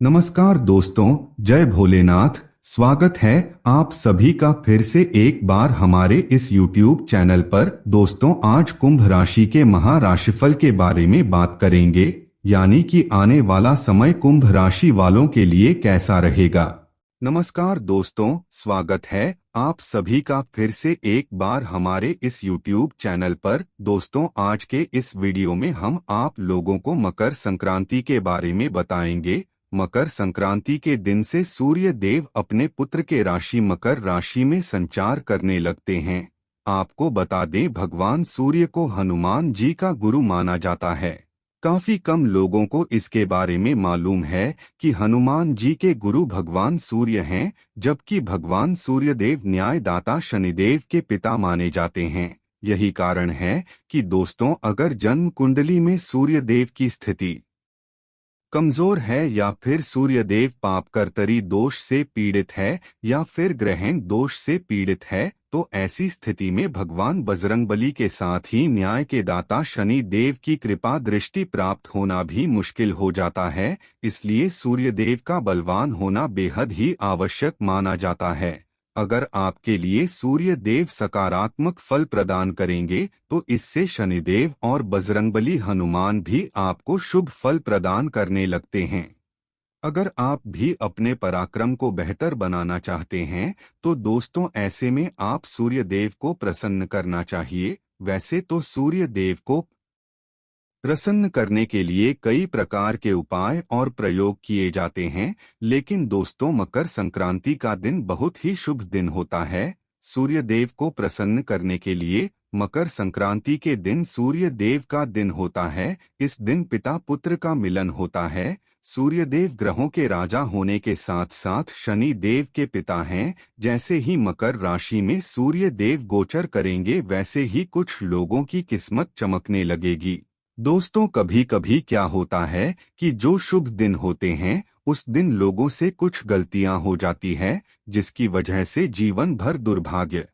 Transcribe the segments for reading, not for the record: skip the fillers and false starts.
नमस्कार दोस्तों, जय भोलेनाथ। स्वागत है आप सभी का फिर से एक बार हमारे इस YouTube चैनल पर। दोस्तों, आज कुंभ राशि के महाराशिफल के बारे में बात करेंगे, यानी कि आने वाला समय कुंभ राशि वालों के लिए कैसा रहेगा। नमस्कार दोस्तों, स्वागत है आप सभी का फिर से एक बार हमारे इस YouTube चैनल पर। दोस्तों, आज के इस वीडियो में हम आप लोगों को मकर संक्रांति के बारे में बताएंगे। मकर संक्रांति के दिन से सूर्य देव अपने पुत्र के राशि मकर राशि में संचार करने लगते हैं। आपको बता दें, भगवान सूर्य को हनुमान जी का गुरु माना जाता है। काफी कम लोगों को इसके बारे में मालूम है कि हनुमान जी के गुरु भगवान सूर्य हैं, जबकि भगवान सूर्यदेव न्यायदाता शनिदेव के पिता माने जाते हैं। यही कारण है कि दोस्तों, अगर जन्म कुंडली में सूर्यदेव की स्थिति कमजोर है, या फिर सूर्यदेव पापकर्तरी दोष से पीड़ित है, या फिर ग्रहण दोष से पीड़ित है, तो ऐसी स्थिति में भगवान बजरंगबली के साथ ही न्याय के दाता शनि देव की कृपा दृष्टि प्राप्त होना भी मुश्किल हो जाता है। इसलिए सूर्यदेव का बलवान होना बेहद ही आवश्यक माना जाता है। अगर आपके लिए सूर्य देव सकारात्मक फल प्रदान करेंगे, तो इससे शनिदेव और बजरंगबली हनुमान भी आपको शुभ फल प्रदान करने लगते हैं। अगर आप भी अपने पराक्रम को बेहतर बनाना चाहते हैं, तो दोस्तों, ऐसे में आप सूर्य देव को प्रसन्न करना चाहिए। वैसे तो सूर्य देव को प्रसन्न करने के लिए कई प्रकार के उपाय और प्रयोग किए जाते हैं, लेकिन दोस्तों, मकर संक्रांति का दिन बहुत ही शुभ दिन होता है सूर्य देव को प्रसन्न करने के लिए। मकर संक्रांति के दिन सूर्य देव का दिन होता है। इस दिन पिता पुत्र का मिलन होता है। सूर्यदेव ग्रहों के राजा होने के साथ साथ शनि देव के पिता हैं। जैसे ही मकर राशि में सूर्य देव गोचर करेंगे, वैसे ही कुछ लोगों की किस्मत चमकने लगेगी। दोस्तों, कभी कभी क्या होता है कि जो शुभ दिन होते हैं, उस दिन लोगों से कुछ गलतियां हो जाती है, जिसकी वजह से जीवन भर दुर्भाग्य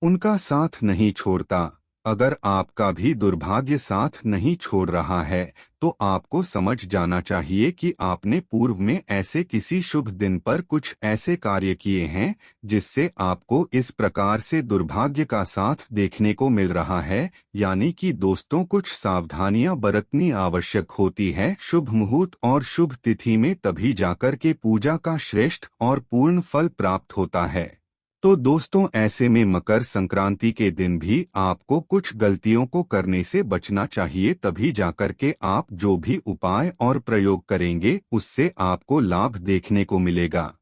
उनका साथ नहीं छोड़ता। अगर आपका भी दुर्भाग्य साथ नहीं छोड़ रहा है, तो आपको समझ जाना चाहिए कि आपने पूर्व में ऐसे किसी शुभ दिन पर कुछ ऐसे कार्य किए हैं, जिससे आपको इस प्रकार से दुर्भाग्य का साथ देखने को मिल रहा है। यानी कि दोस्तों, कुछ सावधानियां बरतनी आवश्यक होती है। शुभ मुहूर्त और शुभ तिथि में तभी जाकर के पूजा का श्रेष्ठ और पूर्ण फल प्राप्त होता है। तो दोस्तों, ऐसे में मकर संक्रांति के दिन भी आपको कुछ गलतियों को करने से बचना चाहिए। तभी जाकर के आप जो भी उपाय और प्रयोग करेंगे, उससे आपको लाभ देखने को मिलेगा।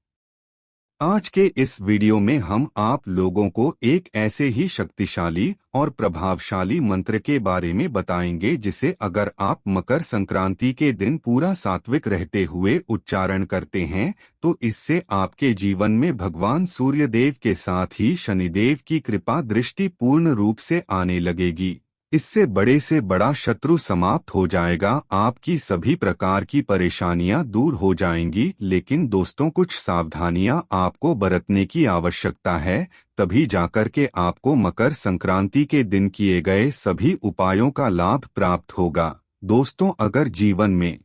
आज के इस वीडियो में हम आप लोगों को एक ऐसे ही शक्तिशाली और प्रभावशाली मंत्र के बारे में बताएंगे, जिसे अगर आप मकर संक्रांति के दिन पूरा सात्विक रहते हुए उच्चारण करते हैं, तो इससे आपके जीवन में भगवान सूर्यदेव के साथ ही शनिदेव की कृपा दृष्टि पूर्ण रूप से आने लगेगी। इससे बड़े से बड़ा शत्रु समाप्त हो जाएगा, आपकी सभी प्रकार की परेशानियां दूर हो जाएंगी। लेकिन दोस्तों, कुछ सावधानियां आपको बरतने की आवश्यकता है, तभी जाकर के आपको मकर संक्रांति के दिन किए गए सभी उपायों का लाभ प्राप्त होगा। दोस्तों, अगर जीवन में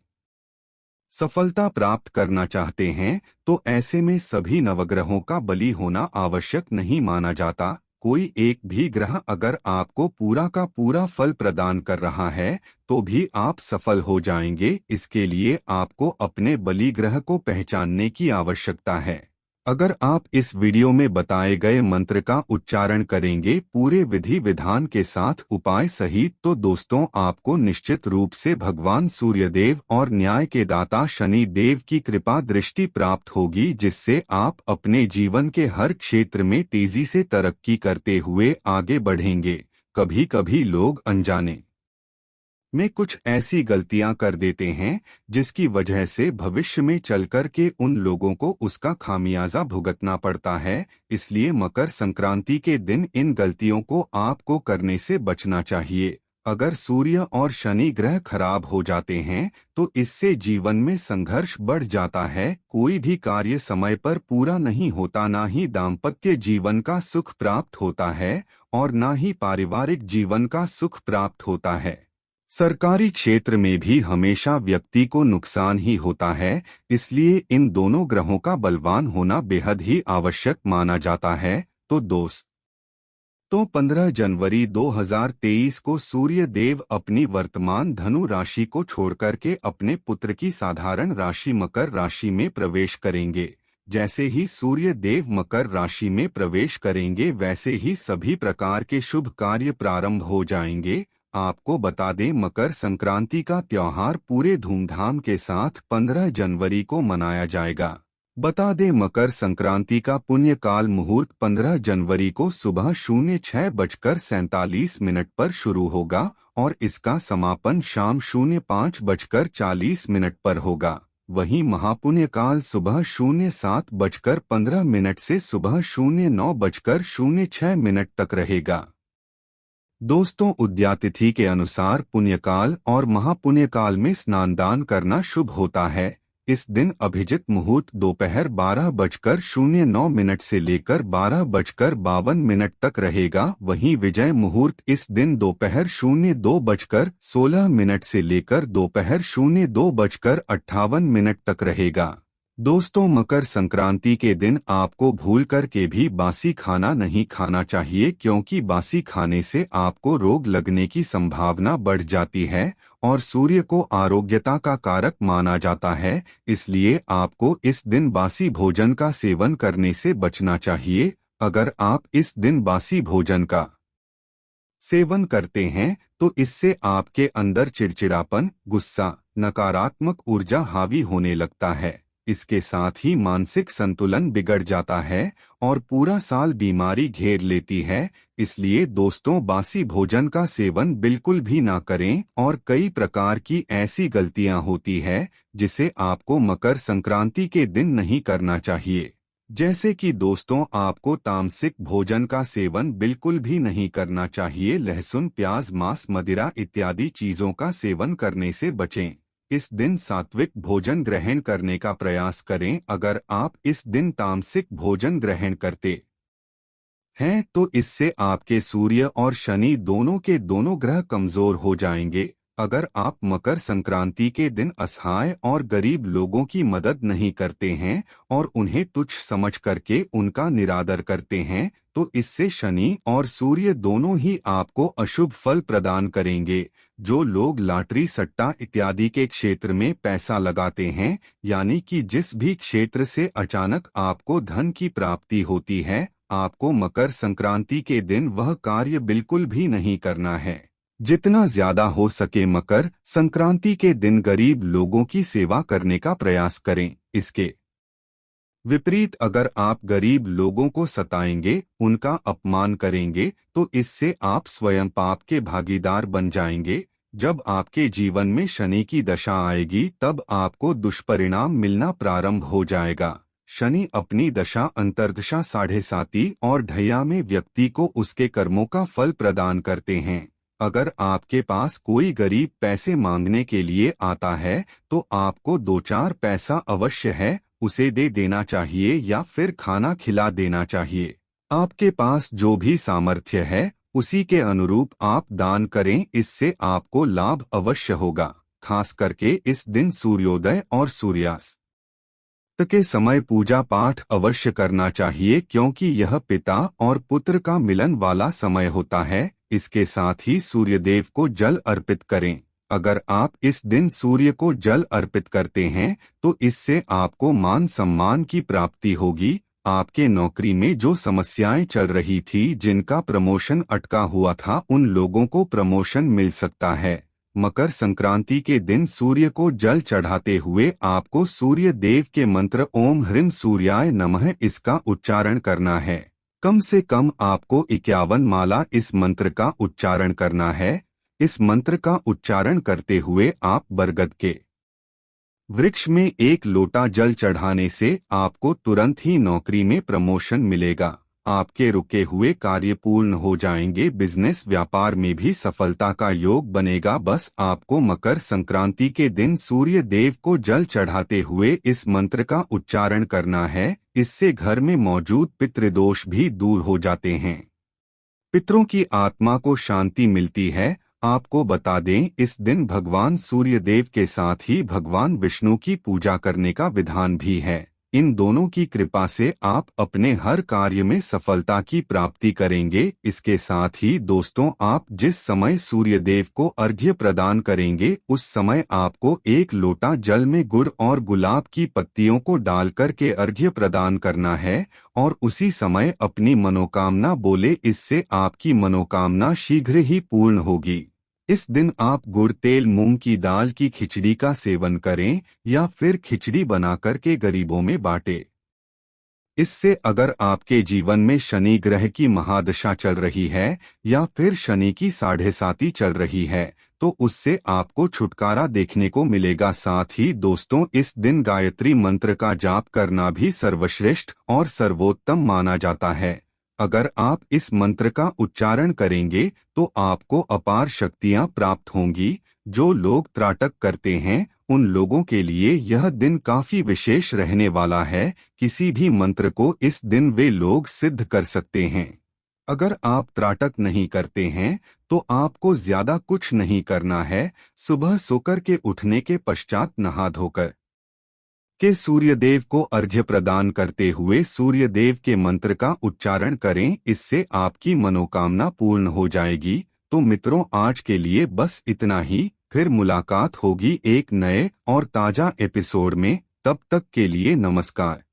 सफलता प्राप्त करना चाहते हैं, तो ऐसे में सभी नवग्रहों का बलि होना आवश्यक नहीं माना जाता। कोई एक भी ग्रह अगर आपको पूरा का पूरा फल प्रदान कर रहा है, तो भी आप सफल हो जाएंगे। इसके लिए आपको अपने बलि ग्रह को पहचानने की आवश्यकता है। अगर आप इस वीडियो में बताए गए मंत्र का उच्चारण करेंगे पूरे विधि विधान के साथ उपाय सहित, तो दोस्तों, आपको निश्चित रूप से भगवान सूर्यदेव और न्याय के दाता शनि देव की कृपा दृष्टि प्राप्त होगी, जिससे आप अपने जीवन के हर क्षेत्र में तेजी से तरक्की करते हुए आगे बढ़ेंगे। कभी कभी लोग अनजाने में कुछ ऐसी गलतियां कर देते हैं, जिसकी वजह से भविष्य में चलकर के उन लोगों को उसका खामियाजा भुगतना पड़ता है। इसलिए मकर संक्रांति के दिन इन गलतियों को आपको करने से बचना चाहिए। अगर सूर्य और शनि ग्रह खराब हो जाते हैं, तो इससे जीवन में संघर्ष बढ़ जाता है। कोई भी कार्य समय पर पूरा नहीं होता, ना ही दाम्पत्य जीवन का सुख प्राप्त होता है, और ना ही पारिवारिक जीवन का सुख प्राप्त होता है। सरकारी क्षेत्र में भी हमेशा व्यक्ति को नुकसान ही होता है, इसलिए इन दोनों ग्रहों का बलवान होना बेहद ही आवश्यक माना जाता है। तो दोस्त, तो 15 जनवरी 2023 को सूर्य देव अपनी वर्तमान धनु राशि को छोड़कर के अपने पुत्र की साधारण राशि मकर राशि में प्रवेश करेंगे। जैसे ही सूर्य देव मकर राशि में प्रवेश करेंगे वैसे ही सभी प्रकार के शुभ कार्य प्रारंभ हो जाएंगे। आपको बता दें, मकर संक्रांति का त्योहार पूरे धूमधाम के साथ 15 जनवरी को मनाया जाएगा। बता दें, मकर संक्रांति का पुण्य काल मुहूर्त 15 जनवरी को सुबह 06:47 पर शुरू होगा और इसका समापन शाम 05:40 पर होगा। वहीं महापुण्य काल सुबह 07:15 से सुबह 09:06 तक रहेगा। दोस्तों, उद्यातिथि के अनुसार पुण्यकाल और महापुण्यकाल में स्नानदान करना शुभ होता है। इस दिन अभिजित मुहूर्त दोपहर 12:09 से लेकर 12:52 तक रहेगा। वहीं विजय मुहूर्त इस दिन दोपहर 02:16 से लेकर दोपहर 02:58 तक रहेगा। दोस्तों, मकर संक्रांति के दिन आपको भूल कर के भी बासी खाना नहीं खाना चाहिए, क्योंकि बासी खाने से आपको रोग लगने की संभावना बढ़ जाती है और सूर्य को आरोग्यता का कारक माना जाता है। इसलिए आपको इस दिन बासी भोजन का सेवन करने से बचना चाहिए। अगर आप इस दिन बासी भोजन का सेवन करते हैं तो इससे आपके अंदर चिड़चिड़ापन, गुस्सा, नकारात्मक ऊर्जा हावी होने लगता है। इसके साथ ही मानसिक संतुलन बिगड़ जाता है और पूरा साल बीमारी घेर लेती है। इसलिए दोस्तों, बासी भोजन का सेवन बिल्कुल भी ना करें। और कई प्रकार की ऐसी गलतियां होती है जिसे आपको मकर संक्रांति के दिन नहीं करना चाहिए। जैसे कि दोस्तों, आपको तामसिक भोजन का सेवन बिल्कुल भी नहीं करना चाहिए। लहसुन, प्याज, मांस, मदिरा इत्यादि चीजों का सेवन करने से बचें। इस दिन सात्विक भोजन ग्रहण करने का प्रयास करें। अगर आप इस दिन तामसिक भोजन ग्रहण करते हैं तो इससे आपके सूर्य और शनि दोनों के दोनों ग्रह कमजोर हो जाएंगे। अगर आप मकर संक्रांति के दिन असहाय और गरीब लोगों की मदद नहीं करते हैं और उन्हें तुच्छ समझ करके उनका निरादर करते हैं तो इससे शनि और सूर्य दोनों ही आपको अशुभ फल प्रदान करेंगे। जो लोग लॉटरी, सट्टा इत्यादि के क्षेत्र में पैसा लगाते हैं, यानी कि जिस भी क्षेत्र से अचानक आपको धन की प्राप्ति होती है, आपको मकर संक्रांति के दिन वह कार्य बिल्कुल भी नहीं करना है। जितना ज्यादा हो सके मकर संक्रांति के दिन गरीब लोगों की सेवा करने का प्रयास करें। इसके विपरीत अगर आप गरीब लोगों को सताएंगे, उनका अपमान करेंगे तो इससे आप स्वयं पाप के भागीदार बन जाएंगे। जब आपके जीवन में शनि की दशा आएगी तब आपको दुष्परिणाम मिलना प्रारंभ हो जाएगा। शनि अपनी दशा अंतर्दशा 7.5 और ढैया में व्यक्ति को उसके कर्मों का फल प्रदान करते हैं। अगर आपके पास कोई गरीब पैसे मांगने के लिए आता है तो आपको 2-4 पैसा अवश्य है उसे दे देना चाहिए या फिर खाना खिला देना चाहिए। आपके पास जो भी सामर्थ्य है उसी के अनुरूप आप दान करें, इससे आपको लाभ अवश्य होगा। खास करके इस दिन सूर्योदय और सूर्यास्त के समय पूजा पाठ अवश्य करना चाहिए, क्योंकि यह पिता और पुत्र का मिलन वाला समय होता है। इसके साथ ही सूर्यदेव को जल अर्पित करें। अगर आप इस दिन सूर्य को जल अर्पित करते हैं तो इससे आपको मान सम्मान की प्राप्ति होगी। आपके नौकरी में जो समस्याएं चल रही थी, जिनका प्रमोशन अटका हुआ था, उन लोगों को प्रमोशन मिल सकता है। मकर संक्रांति के दिन सूर्य को जल चढ़ाते हुए आपको सूर्य देव के मंत्र ओम ह्रीं सूर्याय नमः इसका उच्चारण करना है। कम से कम आपको 51 माला इस मंत्र का उच्चारण करना है। इस मंत्र का उच्चारण करते हुए आप बरगद के वृक्ष में 1 लोटा जल चढ़ाने से आपको तुरंत ही नौकरी में प्रमोशन मिलेगा। आपके रुके हुए कार्य पूर्ण हो जाएंगे। बिजनेस व्यापार में भी सफलता का योग बनेगा। बस आपको मकर संक्रांति के दिन सूर्य देव को जल चढ़ाते हुए इस मंत्र का उच्चारण करना है। इससे घर में मौजूद पितृदोष भी दूर हो जाते हैं। पितरों की आत्मा को शांति मिलती है। आपको बता दें, इस दिन भगवान सूर्य देव के साथ ही भगवान विष्णु की पूजा करने का विधान भी है। इन दोनों की कृपा से आप अपने हर कार्य में सफलता की प्राप्ति करेंगे। इसके साथ ही दोस्तों, आप जिस समय सूर्य देव को अर्घ्य प्रदान करेंगे, उस समय आपको 1 लोटा जल में गुड़ और गुलाब की पत्तियों को डालकर के अर्घ्य प्रदान करना है और उसी समय अपनी मनोकामना बोले। इससे आपकी मनोकामना शीघ्र ही पूर्ण होगी। इस दिन आप गुड़ तेल मूंग की दाल की खिचड़ी का सेवन करें या फिर खिचड़ी बनाकर के गरीबों में बांटें। इससे अगर आपके जीवन में शनि ग्रह की महादशा चल रही है या फिर शनि की 7.5 चल रही है, तो उससे आपको छुटकारा देखने को मिलेगा। साथ ही दोस्तों, इस दिन गायत्री मंत्र का जाप करना भी सर्वश्रेष्ठ और सर्वोत्तम माना जाता है। अगर आप इस मंत्र का उच्चारण करेंगे तो आपको अपार शक्तियां प्राप्त होंगी। जो लोग त्राटक करते हैं, उन लोगों के लिए यह दिन काफी विशेष रहने वाला है। किसी भी मंत्र को इस दिन वे लोग सिद्ध कर सकते हैं। अगर आप त्राटक नहीं करते हैं तो आपको ज्यादा कुछ नहीं करना है। सुबह सोकर के उठने के पश्चात नहा धोकर के सूर्यदेव को अर्घ्य प्रदान करते हुए सूर्यदेव के मंत्र का उच्चारण करें। इससे आपकी मनोकामना पूर्ण हो जाएगी। तो मित्रों, आज के लिए बस इतना ही। फिर मुलाकात होगी एक नए और ताजा एपिसोड में। तब तक के लिए नमस्कार।